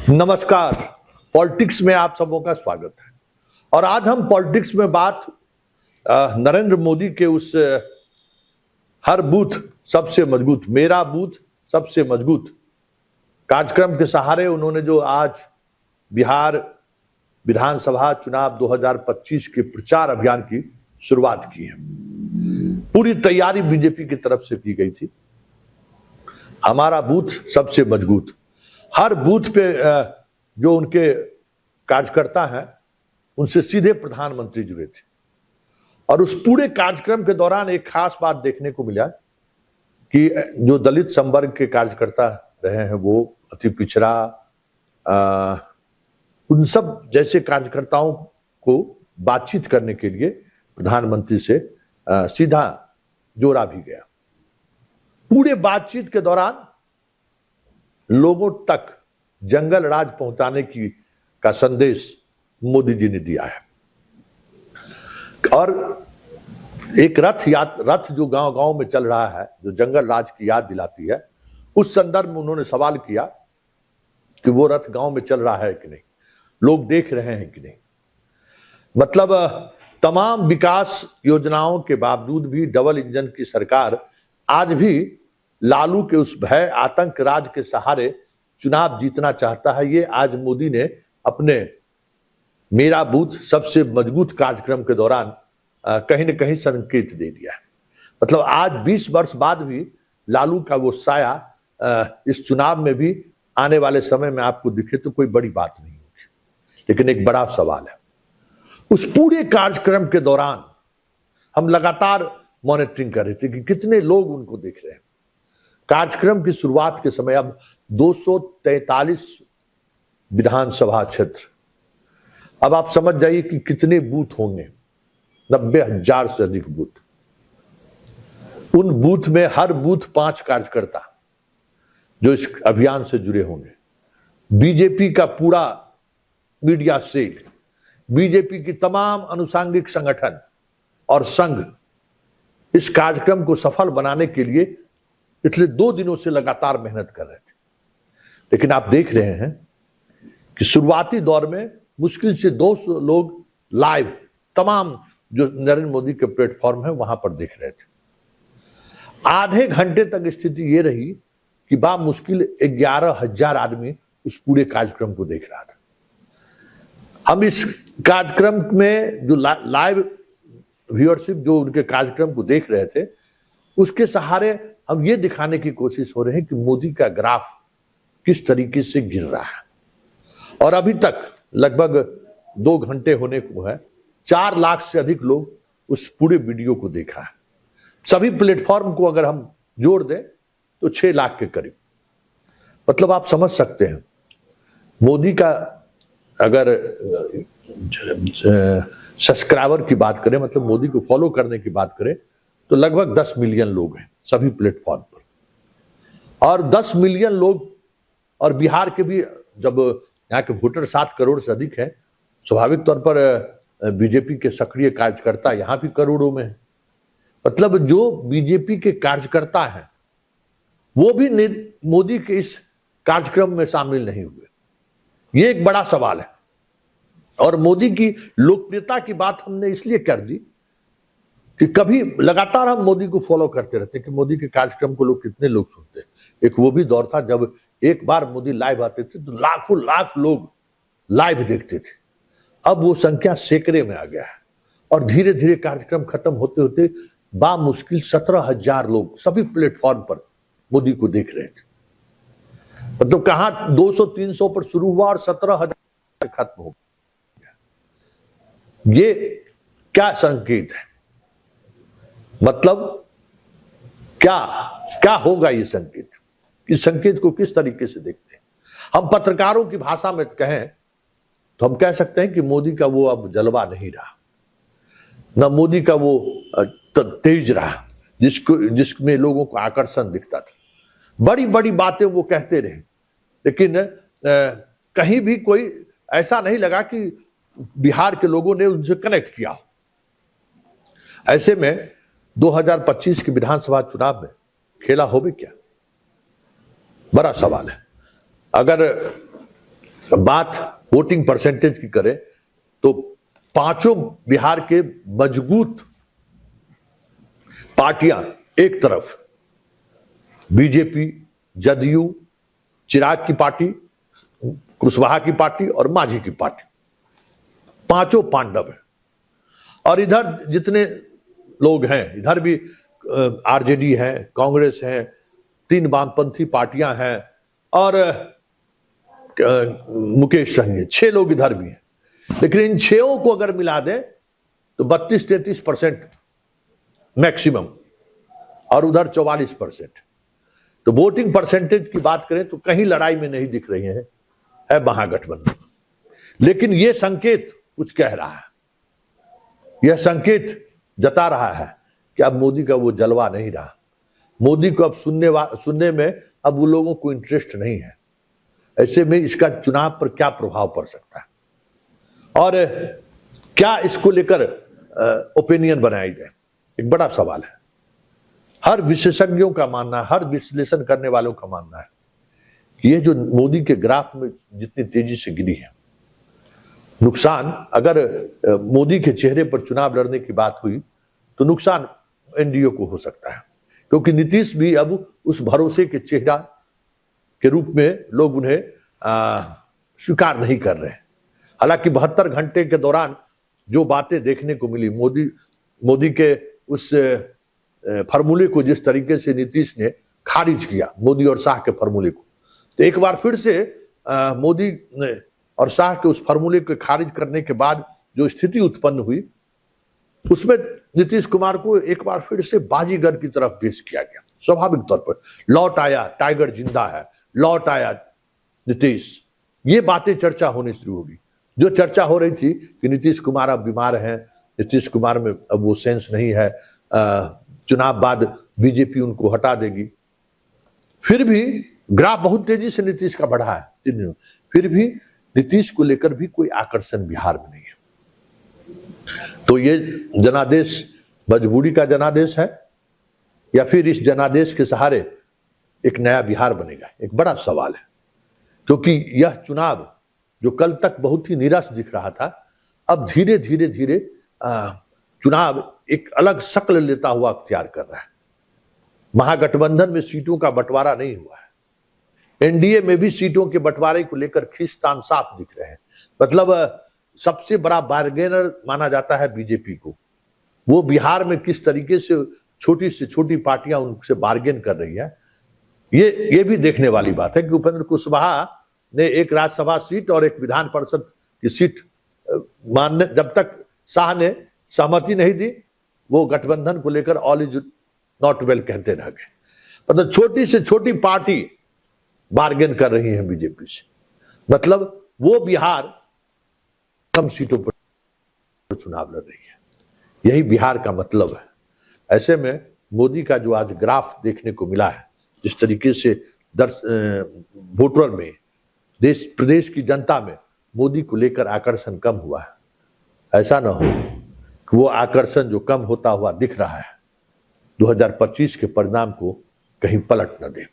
नमस्कार। पॉलिटिक्स में आप सबों का स्वागत है। और आज हम पॉलिटिक्स में बात नरेंद्र मोदी के उस हर बूथ सबसे मजबूत, मेरा बूथ सबसे मजबूत कार्यक्रम के सहारे उन्होंने जो आज बिहार विधानसभा चुनाव 2025 के प्रचार अभियान की शुरुआत की है। पूरी तैयारी बीजेपी की तरफ से की गई थी। हमारा बूथ सबसे मजबूत, हर बूथ पे जो उनके कार्यकर्ता हैं उनसे सीधे प्रधानमंत्री जुड़े थे। और उस पूरे कार्यक्रम के दौरान एक खास बात देखने को मिला कि जो दलित संवर्ग के कार्यकर्ता रहे हैं, वो अति पिछड़ा, उन सब जैसे कार्यकर्ताओं को बातचीत करने के लिए प्रधानमंत्री से सीधा जोड़ा भी गया। पूरे बातचीत के दौरान लोगों तक जंगल राज पहुंचाने का संदेश मोदी जी ने दिया है। और एक रथ जो गांव-गांव में चल रहा है, जो जंगल राज की याद दिलाती है, उस संदर्भ में उन्होंने सवाल किया कि वो रथ गांव में चल रहा है कि नहीं, लोग देख रहे हैं कि नहीं। मतलब तमाम विकास योजनाओं के बावजूद भी डबल इंजन की सरकार आज भी लालू के उस भय आतंक राज के सहारे चुनाव जीतना चाहता है। ये आज मोदी ने अपने मेरा बूथ सबसे मजबूत कार्यक्रम के दौरान कहीं न कहीं संकेत दे दिया है। मतलब आज 20 वर्ष बाद भी लालू का वो साया इस चुनाव में भी आने वाले समय में आपको दिखे तो कोई बड़ी बात नहीं होगी। लेकिन एक बड़ा सवाल है, उस पूरे कार्यक्रम के दौरान हम लगातार मॉनिटरिंग कर रहे थे कि कितने लोग उनको देख रहे हैं। कार्यक्रम की शुरुआत के समय अब 243 विधानसभा क्षेत्र, अब आप समझ जाइए कि कितने बूथ होंगे, 90,000 से अधिक बूथ। उन बूथ में हर बूथ 5 कार्यकर्ता जो इस अभियान से जुड़े होंगे। बीजेपी का पूरा मीडिया सेल, बीजेपी की तमाम अनुषांगिक संगठन और संघ इस कार्यक्रम को सफल बनाने के लिए पिछले 2 दिनों से लगातार मेहनत कर रहे थे। लेकिन आप देख रहे हैं कि शुरुआती दौर में मुश्किल से 200 लोग लाइव तमाम जो नरेंद्र मोदी के प्लेटफॉर्म है वहां पर देख रहे थे। आधे घंटे तक स्थिति ये रही कि बा मुश्किल 11,000 आदमी उस पूरे कार्यक्रम को देख रहा था। हम इस कार्यक्रम में जो लाइव व्यूअरशिप जो उनके कार्यक्रम को देख रहे थे, उसके सहारे हम ये दिखाने की कोशिश हो रहे हैं कि मोदी का ग्राफ किस तरीके से गिर रहा है। और अभी तक लगभग 2 घंटे होने को है, 4 लाख से अधिक लोग उस पूरे वीडियो को देखा है। सभी प्लेटफॉर्म को अगर हम जोड़ दें तो 6 लाख के करीब। मतलब आप समझ सकते हैं, मोदी का अगर सब्सक्राइबर की बात करें, मतलब मोदी को फॉलो करने की बात करें, तो लगभग 10 मिलियन लोग हैं सभी प्लेटफॉर्म पर। और 10 मिलियन लोग, और बिहार के भी जब यहाँ के वोटर 7 करोड़ से अधिक है, स्वाभाविक तौर पर बीजेपी के सक्रिय कार्यकर्ता यहाँ भी करोड़ों में है। मतलब जो बीजेपी के कार्यकर्ता हैं वो भी मोदी के इस कार्यक्रम में शामिल नहीं हुए। ये एक बड़ा सवाल है। और मोदी की लोकप्रियता की बात हमने इसलिए कर दी कि कभी लगातार हम मोदी को फॉलो करते रहते कि मोदी के कार्यक्रम को कितने लोग सुनते हैं। एक वो भी दौर था जब एक बार मोदी लाइव आते थे तो लाखों लाख लोग लाइव देखते थे। अब वो संख्या सैकड़े में आ गया है। और धीरे धीरे कार्यक्रम खत्म होते होते बा मुश्किल 17,000 लोग सभी प्लेटफॉर्म पर मोदी को देख रहे थे। मतलब कहां 200-300 पर शुरू हुआ और 17,000 खत्म हो गया। ये क्या संकेत है? मतलब क्या होगा ये संकेत? इस संकेत को किस तरीके से देखते हैं? हम पत्रकारों की भाषा में कहें तो हम कह सकते हैं कि मोदी का वो अब जलवा नहीं रहा, न मोदी का वो तेज रहा जिसमें लोगों को आकर्षण दिखता था। बड़ी बड़ी बातें वो कहते रहे, लेकिन कहीं भी कोई ऐसा नहीं लगा कि बिहार के लोगों ने उनसे कनेक्ट किया। ऐसे में 2025 के विधानसभा चुनाव में खेला होवे क्या? बड़ा सवाल है। अगर बात वोटिंग परसेंटेज की करें तो पांचों बिहार के मजबूत पार्टियां एक तरफ, बीजेपी, जदयू, चिराग की पार्टी, कुशवाहा की पार्टी और मांझी की पार्टी, पांचों पांडव है। और इधर जितने लोग हैं, इधर भी आरजेडी है, कांग्रेस है, 3 वामपंथी पार्टियां हैं और मुकेश सहनी, 6 लोग इधर भी हैं। लेकिन इन 6 को अगर मिला दें तो 32-33% मैक्सिमम और उधर 44%। तो वोटिंग परसेंटेज की बात करें तो कहीं लड़ाई में नहीं दिख रही है महागठबंधन। लेकिन यह संकेत कुछ कह रहा है, यह संकेत जता रहा है कि अब मोदी का वो जलवा नहीं रहा। मोदी को अब सुनने में अब वो लोगों को इंटरेस्ट नहीं है। ऐसे में इसका चुनाव पर क्या प्रभाव पड़ सकता है और क्या इसको लेकर ओपिनियन बनाई जाए, एक बड़ा सवाल है। हर विशेषज्ञों का मानना है, हर विश्लेषण करने वालों का मानना है कि ये जो मोदी के ग्राफ में जितनी तेजी से गिरी है, नुकसान अगर मोदी के चेहरे पर चुनाव लड़ने की बात हुई तो नुकसान एनडीए को हो सकता है, क्योंकि नीतीश भी अब उस भरोसे के चेहरा के रूप में लोग उन्हें स्वीकार नहीं कर रहे हैं। हालांकि 72 घंटे के दौरान जो बातें देखने को मिली, मोदी के उस फॉर्मूले को जिस तरीके से नीतीश ने खारिज किया, मोदी और शाह के फॉर्मूले को, तो एक बार फिर से मोदी और शाह के उस फॉर्मूले को खारिज करने के बाद जो स्थिति उत्पन्न हुई, उसमें नीतीश कुमार को एक बार फिर से बाजीगर की तरफ पेश किया गया। स्वाभाविक तौर पर लौट आया, टाइगर जिंदा है, लौट आया नीतीश, ये बातें चर्चा होनी शुरू होगी। जो चर्चा हो रही थी कि नीतीश कुमार अब बीमार हैं, नीतीश कुमार में अब वो सेंस नहीं है, चुनाव बाद बीजेपी उनको हटा देगी, फिर भी ग्राफ बहुत तेजी से नीतीश का बढ़ा है 3 दिनों, फिर भी नीतीश को लेकर भी कोई आकर्षण बिहार में नहीं है। तो ये जनादेश मजबूरी का जनादेश है या फिर इस जनादेश के सहारे एक नया बिहार बनेगा, एक बड़ा सवाल है। क्योंकि यह चुनाव जो कल तक बहुत ही नीरस दिख रहा था, अब धीरे धीरे चुनाव एक अलग शक्ल लेता हुआ अख्तियार कर रहा है। महागठबंधन में सीटों का बंटवारा नहीं हुआ है, एनडीए में भी सीटों के बंटवारे को लेकर खींचतान साफ दिख रहे हैं। मतलब सबसे बड़ा बार्गेनर माना जाता है बीजेपी को। वो बिहार में किस तरीके से छोटी से छोटी पार्टियां उनसे बार्गेन कर रही है, ये भी देखने वाली बात है कि उपेंद्र कुशवाहा ने एक राज्यसभा सीट और एक विधान परिषद की सीट मानने, जब तक शाह ने सहमति नहीं दी, वो गठबंधन को लेकर ऑल इज नॉट वेल कहते रह गए। मतलब छोटी से छोटी पार्टी बार्गेन कर रही है बीजेपी से, मतलब वो बिहार कम सीटों पर चुनाव लड़ रही है। यही बिहार का मतलब है। ऐसे में मोदी का जो आज ग्राफ देखने को मिला है, जिस तरीके से वोटर में, प्रदेश की जनता में मोदी को लेकर आकर्षण कम हुआ है, ऐसा ना हो कि वो आकर्षण जो कम होता हुआ दिख रहा है 2025 के परिणाम को कहीं पलट न दे।